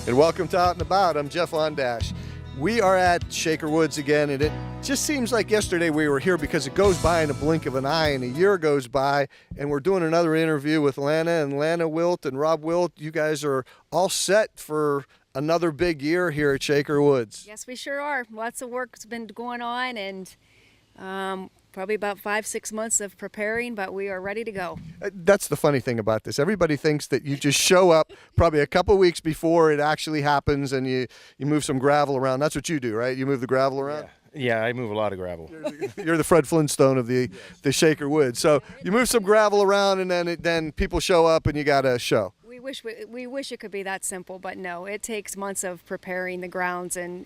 And welcome to Out and About. I'm Jeff Ondash. We are at Shaker Woods again, and it just seems like yesterday we were here because it goes by in a blink of an eye, and a year goes by, and we're doing another interview with Lana Wilt and Rob Wilt. You guys are all set for another big year here at Shaker Woods. Yes, we sure are. Lots of work's been going on, and probably about 5-6 months of preparing, but we are ready to go. That's the funny thing about this. Everybody thinks that you just show up probably a couple weeks before it actually happens, and you move some gravel around. That's what you do, right? You move the gravel around? Yeah, I move a lot of gravel. You're the Fred Flintstone of the Shaker Woods. So you move some gravel around, and then people show up, and you got a show. We wish it could be that simple, but no, it takes months of preparing the grounds and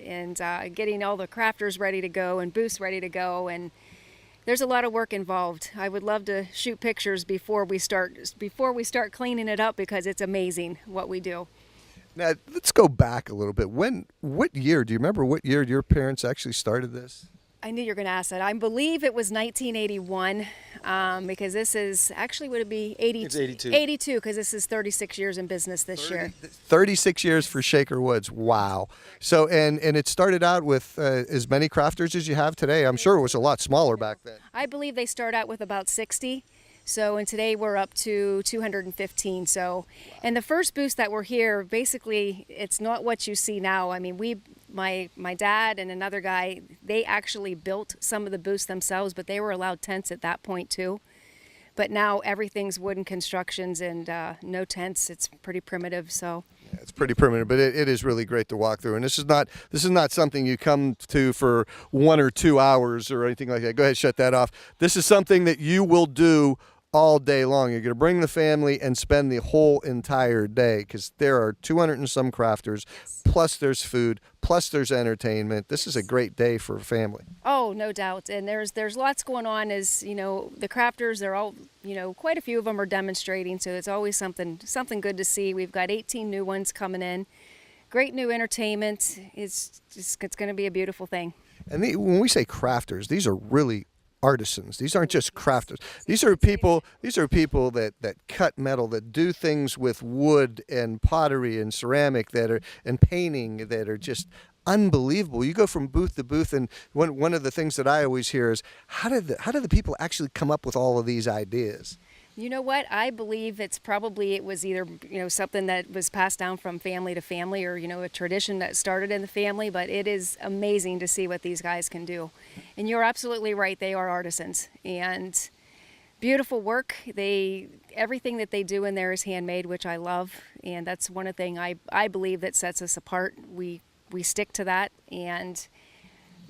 getting all the crafters ready to go and booths ready to go, and there's a lot of work involved. I would love to shoot pictures before we start cleaning it up, because it's amazing what we do. Now, let's go back a little bit. What year, do you remember what year your parents actually started this? I knew you were going to ask that. I believe it was 1981, because this is, actually, would it be 82? It's 82. 82, because this is 36 years in business this year. 36 years for Shaker Woods. Wow. So, and it started out with as many crafters as you have today. I'm sure it was a lot smaller back then. I believe they start out with about 60. So, and today we're up to 215. So, and the first booths that were here, basically, it's not what you see now. I mean, my dad and another guy, they actually built some of the booths themselves, but they were allowed tents at that point too. But now everything's wooden constructions and no tents. It's pretty primitive. So. Yeah, it's pretty primitive, but it is really great to walk through. And this is not something you come to for 1 or 2 hours or anything like that. Go ahead, shut that off. This is something that you will do all day long. You're going to bring the family and spend the whole entire day, because there are 200 and some crafters, plus there's food, plus there's entertainment. This is a great day for a family. Oh, no doubt. And there's lots going on. As you know, the crafters, they're all, quite a few of them are demonstrating, so it's always something good to see. We've got 18 new ones coming in. Great new entertainment. It's going to be a beautiful thing. And when we say crafters, these are really artisans. These aren't just crafters. These are people that cut metal, that do things with wood and pottery and ceramic and painting that are just unbelievable. You go from booth to booth, and one of the things that I always hear is, how do the people actually come up with all of these ideas? You know what? I believe it was either, something that was passed down from family to family, or, a tradition that started in the family, but it is amazing to see what these guys can do. And you're absolutely right. They are artisans, and beautiful work. Everything that they do in there is handmade, which I love. And that's one of the things I believe that sets us apart. We stick to that, and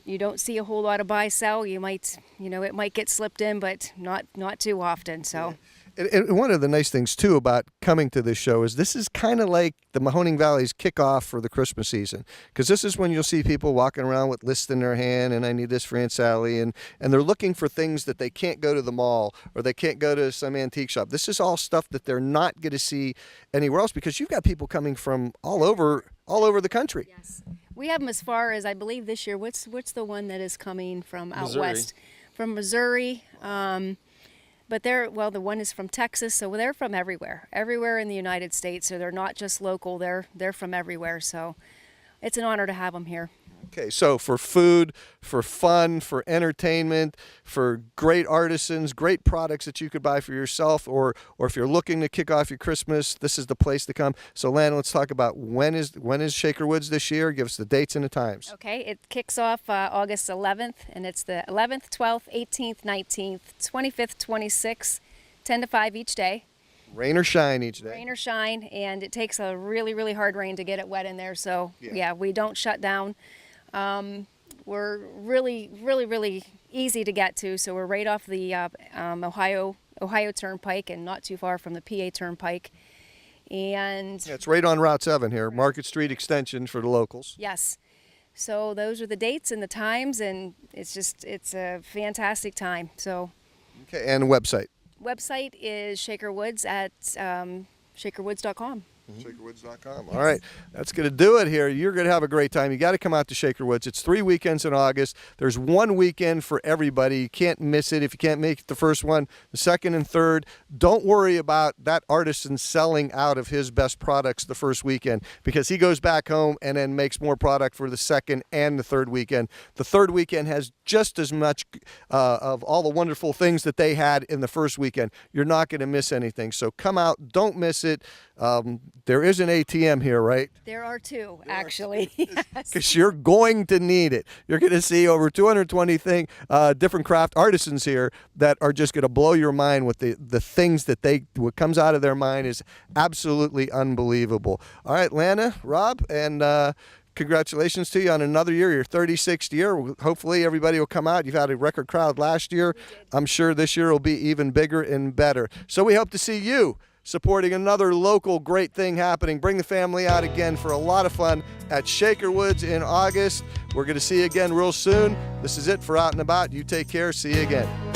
you don't see a whole lot of buy-sell. You might, it might get slipped in, but not too often. So. And one of the nice things, too, about coming to this show is this is kind of like the Mahoning Valley's kickoff for the Christmas season, because this is when you'll see people walking around with lists in their hand, and I need this for Aunt Sally, and they're looking for things that they can't go to the mall or they can't go to some antique shop. This is all stuff that they're not going to see anywhere else, because you've got people coming from all over the country. Yes. We have them as far as, I believe this year, what's the one that is coming from out Missouri. west? From Missouri. But the one is from Texas, so they're from everywhere in the United States. So they're not just local; they're from everywhere. So it's an honor to have them here. Okay, so for food, for fun, for entertainment, for great artisans, great products that you could buy for yourself, or if you're looking to kick off your Christmas, this is the place to come. So, Lana, let's talk about when is Shaker Woods this year? Give us the dates and the times. Okay, it kicks off August 11th, and it's the 11th, 12th, 18th, 19th, 25th, 26th, 10 to 5 each day. Rain or shine each day. Rain or shine, and it takes a really, really hard rain to get it wet in there. So, yeah we don't shut down. We're really, really, really easy to get to. So we're right off the Ohio Turnpike, and not too far from the PA Turnpike. And it's right on Route 7 here, Market Street Extension for the locals. Yes. So those are the dates and the times, and it's a fantastic time. So. Okay, and the website. Website is Shaker Woods at shakerwoods.com. ShakerWoods.com. All right, that's going to do it here. You're going to have a great time. You got to come out to Shaker Woods. It's 3 weekends in August. There's one weekend for everybody. You can't miss it. If you can't make it the first one, the second and third, don't worry about that artisan selling out of his best products the first weekend, because he goes back home and then makes more product for the second and the third weekend. The third weekend has just as much of all the wonderful things that they had in the first weekend. You're not going to miss anything. So come out. Don't miss it. There is an ATM here, right? There are two, actually. Because you're going to need it. You're going to see over 220 different craft artisans here that are just going to blow your mind with the things that what comes out of their mind is absolutely unbelievable. All right, Lana, Rob, and congratulations to you on another year, your 36th year. Hopefully everybody will come out. You've had a record crowd last year. I'm sure this year will be even bigger and better. So we hope to see you supporting another local great thing happening. Bring the family out again for a lot of fun at Shaker Woods in August. We're going to see you again real soon. This is it for Out and About. You take care. See you again.